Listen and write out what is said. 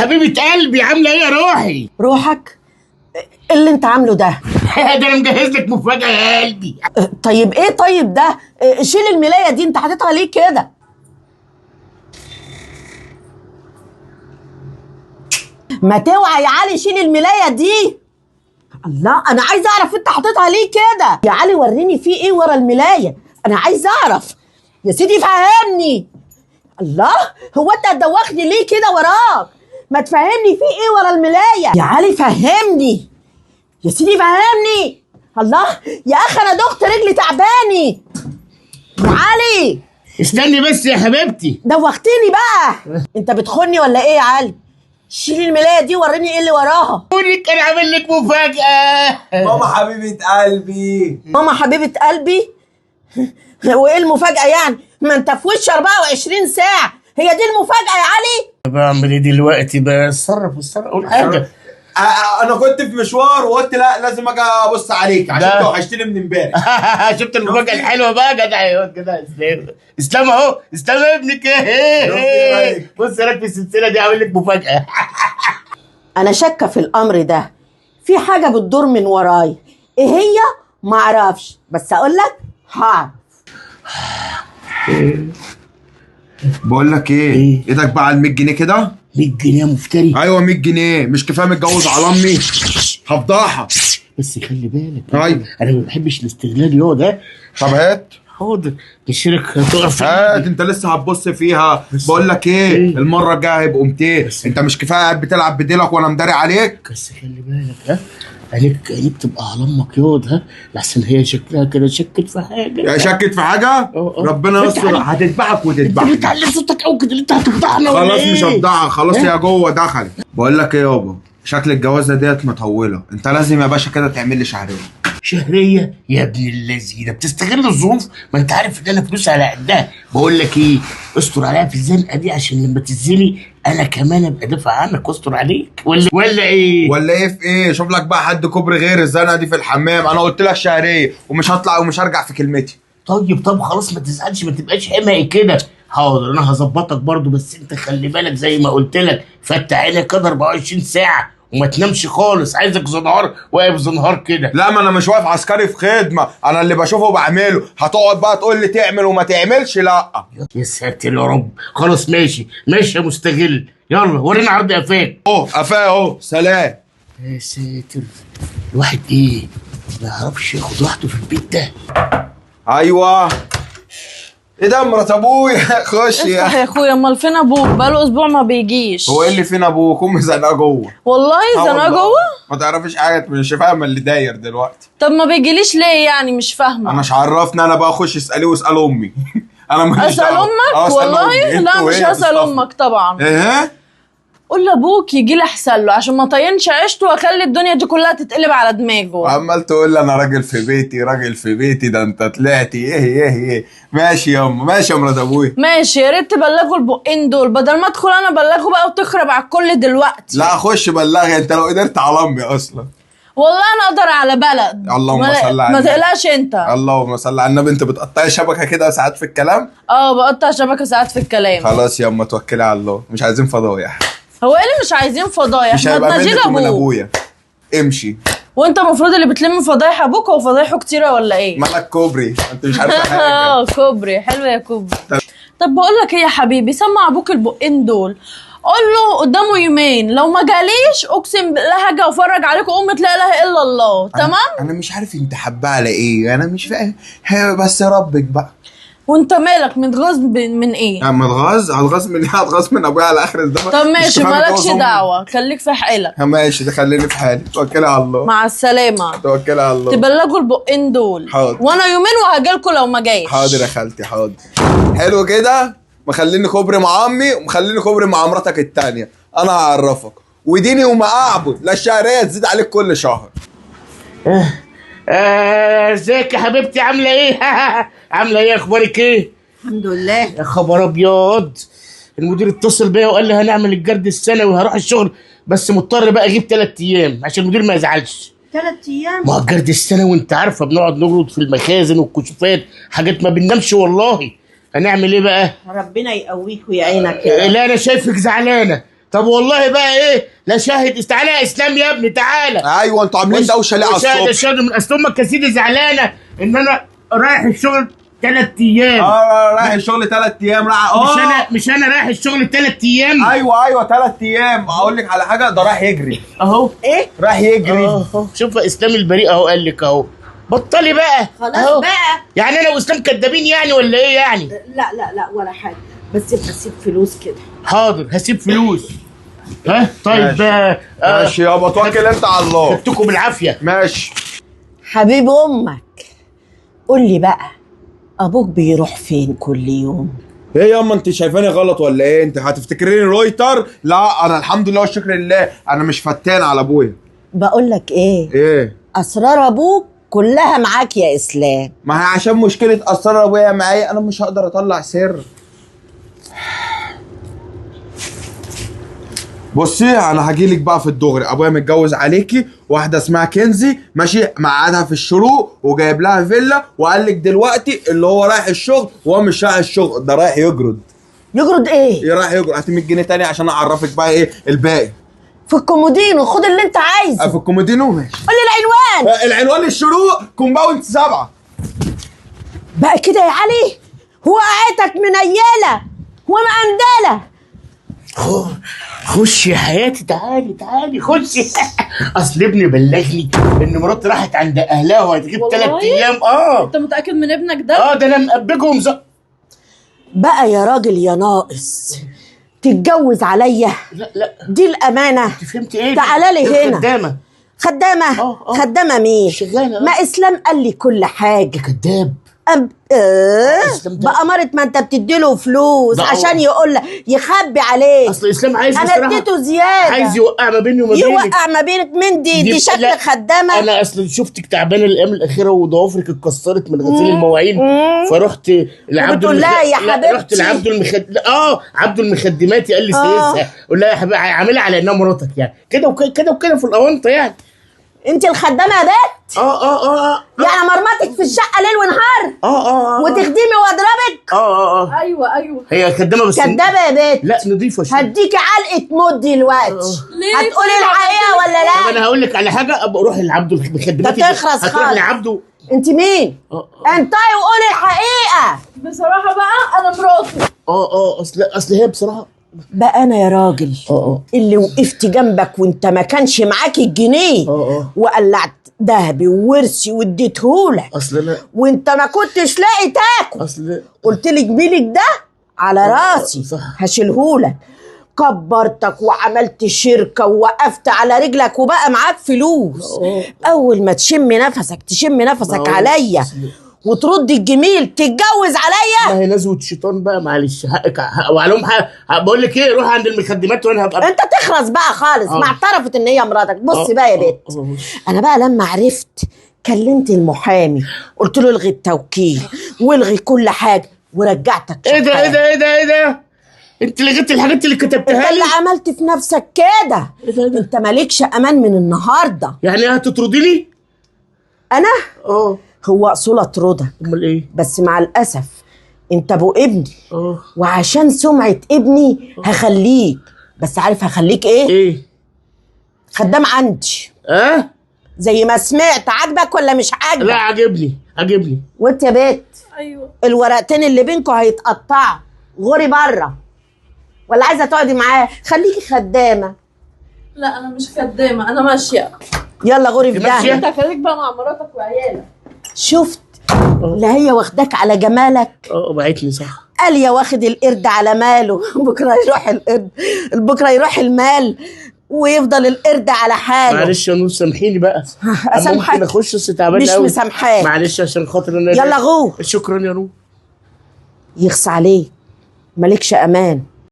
حبيبه قلبي عامله ايه يا روحي؟ روحك؟ ايه اللي انت عامله ده؟ ده انا مجهز لك مفاجاه يا قلبي. طيب ايه طيب ده؟ شيل الملايه دي، انت حاططها ليه كده؟ ما توعى يا علي، شيل الملايه دي. الله، انا عايزه اعرف انت حاططها ليه كده يا علي. وريني في ايه ورا الملايه، انا عايزه اعرف يا سيدي، فهمني. الله، هو انت هتدوخني ليه كده وراك؟ ما تفهمني في ايه ورا الملايه يا علي، فهمني يا سيدي، فهمني. الله يا اخي، انا دخت رجلي تعباني يا علي. استني بس يا حبيبتي. دوختني بقى. انت بتخوني ولا ايه يا علي؟ شيل الملايه دي وريني ايه اللي وراها. قولك انا عامل لك مفاجاه. ماما حبيبه قلبي. ماما حبيبه قلبي؟ وايه المفاجاه يعني؟ ما انت في وش 24 ساعه، هي دي المفاجاه يا علي؟ بعمل ايه دلوقتي بقى؟ اتصرف قول حاجه. انا كنت في مشوار وقلت لا لازم اجي ابص عليك عشان انت وحشتني من امبارح. شفت المفاجاه الحلوه بقى؟ جدع يا واد، كده اسلام. اسلام اهو، اسلام ابنك. ايه بص راك في السلسله دي، عامل لك مفاجاه. انا شاكه في الامر ده، في حاجه بتدور من وراي. ايه هي؟ ما اعرفش، بس اقول لك هعرف. بقول لك ايه؟ ايدك بقى على 100 جنيه كده. 100 جنيه مفتري؟ ايوه 100 جنيه، مش كفايه متجوز على امي؟ هفضحها. بس خلي بالك. ايوه انا ما بحبش الاستغلال يو ده. طب هات. حاضر، تشرك تقف. هات، انت لسه هتبص فيها. بقول لك ايه، المره الجايه هيبقوا 200. انت مش كفايه قاعد بتلعب بديلك وانا مداري عليك. بس خلي بالك، ها عينيك تبقى على امك ياض، ها لحسن هي شكلها كده شكت في حاجه. شكت في حاجه؟ ربنا يستر، هتذبحك وتذبحك. انت بتعلي صوتك قوي كده، انت هتفضحنا ولا خلاص ايه؟ مش هفضحك، خلاص هي جوه دخلت. بقول لك ايه يابا، شكل الجوازه ديت مطوله، انت لازم يا باشا كده تعمل لي شهريه. شهريه يا ابن اللذينه، بتستغل الظروف، ما انت عارف ان انا فلوسي على قدها. بقول لك ايه، استر عليها في الزنقه دي عشان لما تنزلي انا كمان ابقى دافع عنك واستر عليك. ولا ايه؟ ولا ايه في ايه؟ شوف لك بقى حد كوبري غير الزنقه دي في الحمام. انا قلت لك شهريه ومش هطلع ومش هرجع في كلمتي. طب خلاص ما تزعلش، ما تبقاش حمقي كده. حاضر، انا هظبطك برضو، بس انت خلي بالك زي ما قلت لك، فتح عينك كده 24 ساعه وما تنامش خالص. عايزك زنهار واقف زنهار كده. لا، ما انا مش واقف عسكري في خدمه، انا اللي بشوفه بعمله. هتقعد بقى تقول لي تعمل وما تعملش؟ لا. يا ساتر يا رب. خلاص ماشي يا مستغل، يلا ورينا عرض قفاك. قفاه اهو، سلام. يا ساتر، الواحد ايه ما يعرفش ياخد راحته في البيت ده. ايوه. ايه ده مرات ابويا؟ خش افتح يا اخويا. امال فين ابوك؟ بقاله اسبوع ما بيجيش. هو ايه اللي فين ابوك؟ امي زنقاه جوه. والله زنقاه جوه؟ ما تعرفيش حاجه، مش فاهمه اللي داير دلوقتي. طب ما بيجيليش ليه يعني؟ مش فاهمه. انا مش عرفني، انا بقى اخش اساليه واسال امي. انا مش اسال امك؟ والله لا، مش هسال امك طبعا. ايه؟ قول لابوك يجي لي احسن له، عشان ما طينش عيشته واخلي الدنيا دي كلها تتقلب على دماغه. عمال تقول لي انا راجل في بيتي راجل في بيتي، ده انت طلعتي ايه. ماشي يا ام، ماشي يا مرات ابويا. ماشي، يا ريت تبلغوا البقين دول بدل ما ادخل انا ابلغه بقى وتخرب على الكل دلوقتي. لا خش بلغي، انت لو قدرت على امي اصلا. والله انا اقدر على بلد. اللهم صل على ما النبي. تقلقش انت. اللهم صل على النبي. انت بتقطعي شبكه كده ساعات في الكلام؟ بقطع شبكه ساعات في الكلام. خلاص يا ام توكلي على الله، مش عايزين فضايح. هو ايه اللي مش عايزين فضايح؟ مش هيبقى منك ومن ابويا. امشي. وانت المفروض اللي بتلم فضايح ابوك، هو فضايحه كتيره ولا ايه؟ مالك كوبري، انت مش عارفه حاجه. كوبري حلو يا كوبري. طب بقول لك ايه يا حبيبي، سمع ابوك البقين دول، قول له قدامه يومين لو ما جاليش اقسم بالله هاجي افرج عليكم امة لا اله الا الله. تمام؟ انا مش عارف انت حباه على ايه، انا مش فاهم. بس ربك بقى. وانت مالك متغاظ من ايه؟ هتغاظ من ايه؟ هتغاظ من ابويا على اخر الزمن. طب ماشي، مالكش دعوه، خليك في حالك. ماشي، ده خليني في حالي. توكلي على الله. مع السلامه. توكلي على الله. تبلغوا البقين دول. حاضر. وانا يومين وهجيلكوا لو ما جايش. حاضر يا خالتي، حاضر. حلو كده. مخليني كوبري مع امي ومخليني كوبري مع مراتك التانية. انا هعرفك وديني وما اعبد، لا الشهريه تزيد عليك كل شهر. ازيك يا حبيبتي؟ عامله ايه؟ عامله ايه؟ اخبارك ايه؟ الحمد لله. يا خبر ابيض، المدير اتصل بيا وقال لي هنعمل الجرد السنوي، هروح الشغل بس مضطر بقى اجيب 3 ايام عشان المدير ما يزعلش. 3 ايام؟ ما الجرد السنوي انت عارفه بنقعد نجرد في المخازن والكشوفات، حاجات ما بننامش والله. هنعمل ايه بقى؟ ربنا يقويك ويعينك يا رب. لا انا شايفك زعلانه، طب والله بقى ايه، لا شاهد تعالى يا اسلام يا ابني تعالى. ايوه انتوا عاملين دوشه ليه على وشاهد الصبح؟ الشهد من اصل امك يا سيدي زعلانه ان انا رايح الشغل 3 ايام. رايح الشغل 3 ايام مش انا رايح الشغل 3 ايام. ايوه 3 ايام. اقول لك على حاجه، ده رايح يجري اهو. ايه؟ رايح يجري. اهو شوف يا اسلام البريء اهو قال لك اهو بطلي بقى. خلاص أهو. بقى. يعني انا واسلام كدابين يعني ولا ايه يعني؟ لا ولا حاجه، بس بسيب فلوس كده. حاضر هسيب فلوس. ها طيب ماشي. ماشي يابا توكل انت على الله. خدتكم بالعافيه. ماشي. حبيب امك، قول لي بقى، ابوك بيروح فين كل يوم؟ ايه ياما انت شايفاني غلط ولا ايه؟ انت هتفتكريني رويتر؟ لا انا الحمد لله والشكر لله انا مش فتان على ابويا. بقول لك ايه، ايه؟ اسرار ابوك كلها معاك يا اسلام. ما هي عشان مشكله اسرار ابويا معايا انا مش هقدر اطلع سر. بصي انا هجيلك بقى في الدغري، ابويا متجوز عليكي واحده اسمها كنزي، ماشي، مقعدها في الشروق وجايب لها فيلا، وقال لك دلوقتي اللي هو رايح الشغل وهو مش رايح الشغل، ده رايح يجرد. يجرد ايه؟ رايح يجرد. هاتي 100 جنيه تاني عشان اعرفك بقى ايه الباقي. في الكومودينو، خد اللي انت عايزه. في الكومودينو ماشي. قول لي العنوان. العنوان الشروق كومباوند 7. بقى كده يا علي؟ هو قعتك منيله ومقندله. خشي يا حياتي تعالي خشي. اصل ابني بلغني ان مراتي راحت عند اهلها وهتغيب 3 ايام. انت متاكد من ابنك ده؟ ده انا مقبجهم بقى يا راجل يا ناقص تتجوز عليا؟ لا دي الامانه. انت فهمت ايه؟ تعالى لي هنا. خدامه. خدامه؟ خدامه مين؟ شغالة. ما اسلام قال لي كل حاجه. كداب. إسلام ده بأمارة ما انت بتديله فلوس عشان يقول لك يخبي عليك. اصل اسلام عايز انا اديته زياده، عايز يوقع ما بيني وما بينك. يوقع ما بينك من دي شكل خدامه. انا اصل شفتك تعبانه الايام الاخيره وضوافرك اتكسرت من غسيل المواعين، فرحت لعبد بتقول لها يا حبيبتي؟ رحت لعبد عبد المخدمات قال لي سيسها، قول لها يا حبيبي عاملها على انها مراتك يعني كده وكده في الاونطه يعني. انت الخدامه يا بت؟ يعني مرمطك في الشقه ليل ونهار؟ وتخدمي واضربك؟ ايوه هي خدامه بس كدابه يا بت. لا نضيفه شويه. هديكي علقه موت دلوقتي. ليه؟ هتقولي الحقيقه ولا لا؟ طب انا هقول لك على حاجه، ابقى اروح لعبده المخدمات. ده تخرس هتروح خالص. لعبده. انت مين؟ انطقي وقولي الحقيقه. بصراحه بقى انا مراته. اصل هي بصراحه بقى انا يا راجل اللي وقفت جنبك وانت ما كانش معاك الجنيه وقلعت ذهبي وورثي واديتهولك، اصل انا وانت ما كنتش لاقي تاكل، اصل قلت لي جميلك ده على راسي صح. هشيلهولك. كبرتك وعملت شركه ووقفت على رجلك وبقى معاك فلوس. اول ما تشم نفسك عليا وترد الجميل تتجوز عليا. ما هي نزوة شيطان بقى، معلش حقك وعلوم بقول لك ايه، روح عند المخدمات وانا هبقى انت تخرس بقى خالص. ما اعترفت ان هي مراتك. بص بقى يا بت، انا بقى لما عرفت كلمت المحامي قلت له الغي التوكيل والغي كل حاجه ورجعتك. ايه ده انت لغيت الحاجات اللي كتبتها انت لي. اللي عملت في نفسك كده. انت مالكش امان من النهارده. يعني هتطردني انا هو اصول اطردك، امال ايه؟ بس مع الاسف انت ابو ابني، وعشان سمعه ابني هخليك. بس عارف هخليك ايه؟ خدام عندي. زي ما سمعت. عاجبك ولا مش عاجبك؟ لا عاجبني. وانت يا بيت، ايوه الورقتين اللي بينكم هيتقطعوا. غوري بره. ولا عايزه تقعدي معاه؟ خليكي خدامه. لا انا مش خدامه، انا ماشيه. يلا غوري في ده. انت خليك بقى مع مراتك وعيالك. شفت؟ لا هي واخداك على جمالك. بعتني صح. قال يا واخد القرد على ماله. بكره يروح القرد، بكره يروح المال ويفضل القرد على حاله. معلش يا نور سامحيني بقى. اسامحك؟ ممكن اخش بس تعبان مش قوي. مسامحاك. معلش عشان خاطر انا. يلا غور. شكرا يا نور. يخص عليك، مالكش امان.